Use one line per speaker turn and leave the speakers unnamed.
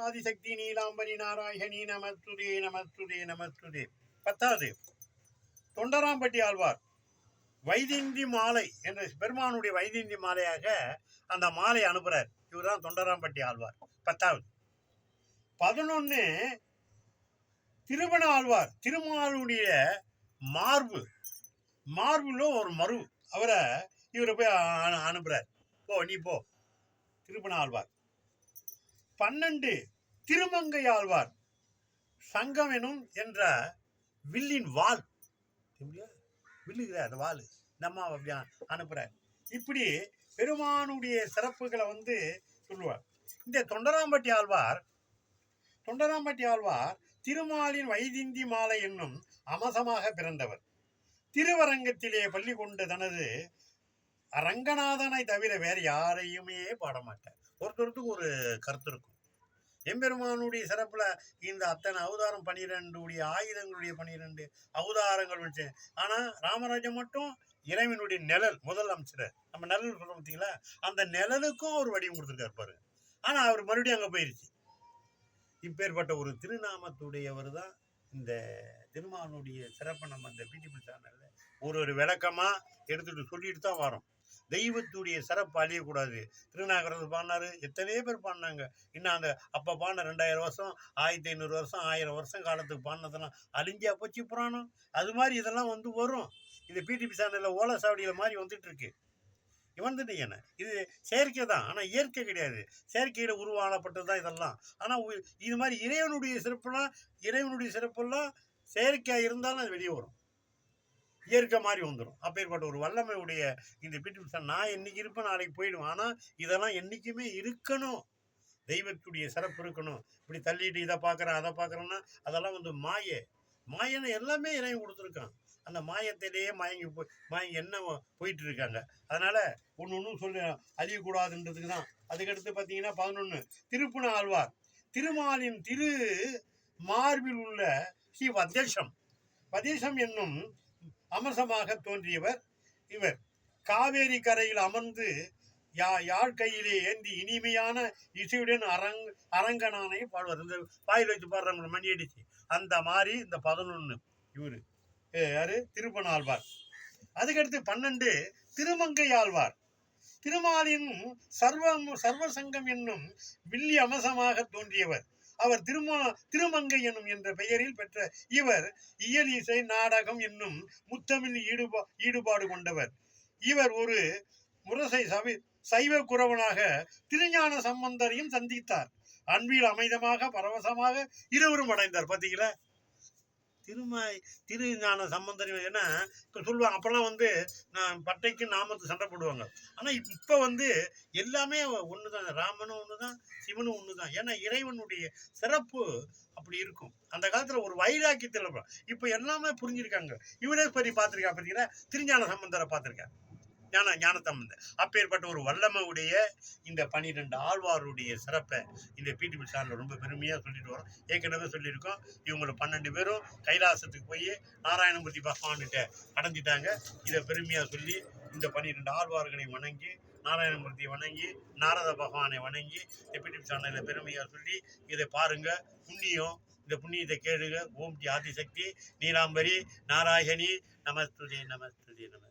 ஆதிசக்தி நீலாம்பரி நாராயணி நமஸ்துதே நமஸ்துதே நமஸ்துதே. 10வது தொண்டராம்பட்டி ஆழ்வார் வைதிந்தி மாலை என்ற பெருமானுடைய வைதிந்தி மாலையாக அந்த மாலை அனுப்புறார். இவர் தான் தொண்டராம்பட்டி ஆழ்வார் 10வது. 11 திருவண ஆழ்வார் திருமாலுடைய மார்புல ஒரு மறு அவரை இவரை போய் அனுப்புறார். நீ போ திருப்பண ஆழ்வார். 12 திருமங்கை ஆழ்வார் சங்கம் எனும் என்ற வில்லின் வாள் வில்லுகிற அந்த வாள் நம்ம அப்படி அனுப்புறார். இப்படி பெருமானுடைய சிறப்புகளை சொல்லுவார். இந்த தொண்டராம்பட்டி ஆழ்வார் திருமாலின் வைதிந்தி மாலை என்னும் அமசமாக பிறந்தவர். திருவரங்கத்திலே பள்ளி கொண்டு தனது ரங்கநாதனை தவிர வேற யாரையுமே பாடமாட்டார். ஒருத்தருக்கு ஒரு கருத்து இருக்கும். எம்பெருமானுடைய சிறப்புல இந்த அத்தனை அவதாரம் 12 ஆயுதங்களுடைய 12 அவதாரங்கள் வச்சு. ஆனா ராமராஜன் மட்டும் இறைவனுடைய நிழல் முதல் அமைச்சர். நம்ம நிழல் சொல்றோம் பார்த்தீங்களா, அந்த நிழலுக்கும் ஒரு வடிவம் கொடுத்துருக்காரு பாரு. ஆனா அவர் மறுபடியும் அங்க போயிருச்சு. இப்பேற்பட்ட ஒரு திருநாமத்துடையவர் தான் இந்த திருமாலுடைய சிறப்பை நம்ம இந்த பிடிபி சேனல்ல ஒரு விளக்கமா எடுத்துட்டு சொல்லிட்டு தான் வரோம். தெய்வத்துடைய சிறப்பு அழியக்கூடாது. திருநாகரத்தில் பாடினாரு, எத்தனையோ பேர் பாடினாங்க. இன்னும் அந்த அப்போ பாடின 2000 வருஷம் 1500 வருஷம் 1000 வருஷம் காலத்துக்கு பாடினதெல்லாம் அழிஞ்சா போச்சு புராணம். அது மாதிரி இதெல்லாம் வரும். இந்த பிடிபி சேனலில் ஓலை சாவடியில் மாதிரி வந்துட்டு இருக்கு. என்ன இது செயற்கை தான், ஆனால் இயற்கை கிடையாது. செயற்கையில் உருவானப்பட்டது தான் இதெல்லாம். ஆனால் இது மாதிரி இறைவனுடைய சிறப்பெல்லாம் செயற்கையாக இருந்தாலும் அது வெளியே வரும், இயற்கை மாதிரி வந்துடும். அப்பேற்பட்ட ஒரு வல்லமையுடைய இந்த பிடிபி நான் என்னைக்கு இருப்பேன், நாளைக்கு போயிடுவேன். ஆனால் இதெல்லாம் என்றைக்குமே இருக்கணும். தெய்வத்துடைய சிறப்பு இருக்கணும். இப்படி தள்ளிட்டு இதை பார்க்குறேன் அதை பார்க்குறேன்னா அதெல்லாம் மாயனை எல்லாமே இறைவன் கொடுத்துருக்கான். அந்த மாயத்திலேயே மயங்கி என்ன போயிட்டு இருக்காங்க. அதனால ஒன்றும் சொல்லி அழியக்கூடாதுன்றதுக்கு தான். அதுக்கடுத்து பார்த்தீங்கன்னா 11 திருப்புண ஆழ்வார் திருமாலின் திரு மார்பில் உள்ள ஸ்ரீ வதேசம் என்னும் அமசமாக தோன்றியவர். இவர் காவேரி கரையில் அமர்ந்து யாழ்கையிலே ஏந்தி இனிமையான இசையுடன் அரங்கனானை பாடுவார். இந்த வாயில் வச்சு பாடுறாங்க மணி அடிச்சு அந்த மாதிரி. இந்த 11 இவரு யாரு திருப்பண ஆழ்வார். அதுக்கடுத்து 12 திருமங்கை ஆழ்வார் திருமாலின் சர்வசங்கம் என்னும் வில்லி அமசமாக தோன்றியவர். அவர் திருமங்கை என்னும் என்ற பெயரில் பெற்ற இவர் இயல் இசை நாடகம் என்னும் முத்தமிழ் ஈடுபாடு கொண்டவர். இவர் ஒரு முரசை சைவ குறவனாக திருஞான சம்பந்தரையும் சந்தித்தார். அன்பில் அமைதமாக பரவசமாக இருவரும் அடைந்தார். பார்த்தீங்களா, திருஞான சம்பந்தர் என்ன சொல்லுவாங்க. அப்பெல்லாம் பட்டைக்கு நாமத்து சண்டை போடுவாங்க. ஆனால் இப்போ எல்லாமே ஒன்று தான். ராமனும் ஒன்று தான், சிவனும் ஒன்று தான். ஏன்னா இறைவனுடைய சிறப்பு அப்படி இருக்கும். அந்த காலத்தில் ஒரு வைராக்கியத்தில் இப்போ எல்லாமே புரிஞ்சிருக்காங்க. இவரே பற்றி பார்த்துருக்கா பார்த்தீங்களா, திருஞான சம்பந்தரை பார்த்துருக்கேன், ஞானசம்பந்தர். அப்பேற்பட்ட ஒரு வல்லமையுடைய இந்த 12 ஆழ்வாருடைய சிறப்பை இந்த பிடிபி சேனல் ரொம்ப பெருமையாக சொல்லிட்டு வரோம். ஏற்கனவே சொல்லியிருக்கோம். இவங்களை 12 பேரும் கைலாசத்துக்கு போய் நாராயணமூர்த்தி பகவான்கிட்ட அடைஞ்சிட்டாங்க. இதை பெருமையாக சொல்லி இந்த 12 ஆழ்வார்களை வணங்கி நாராயணமூர்த்தியை வணங்கி நாரத பகவானை வணங்கி இந்த பிடிபி சேனலில் பெருமையாக சொல்லி இதை பாருங்க. புண்ணியம், இந்த புண்ணியத்தை கேளுங்க. ஓம் ஆதிசக்தி நீலாம்பரி நாராயணி நமஸ்துதே நமஸ்துதே நம.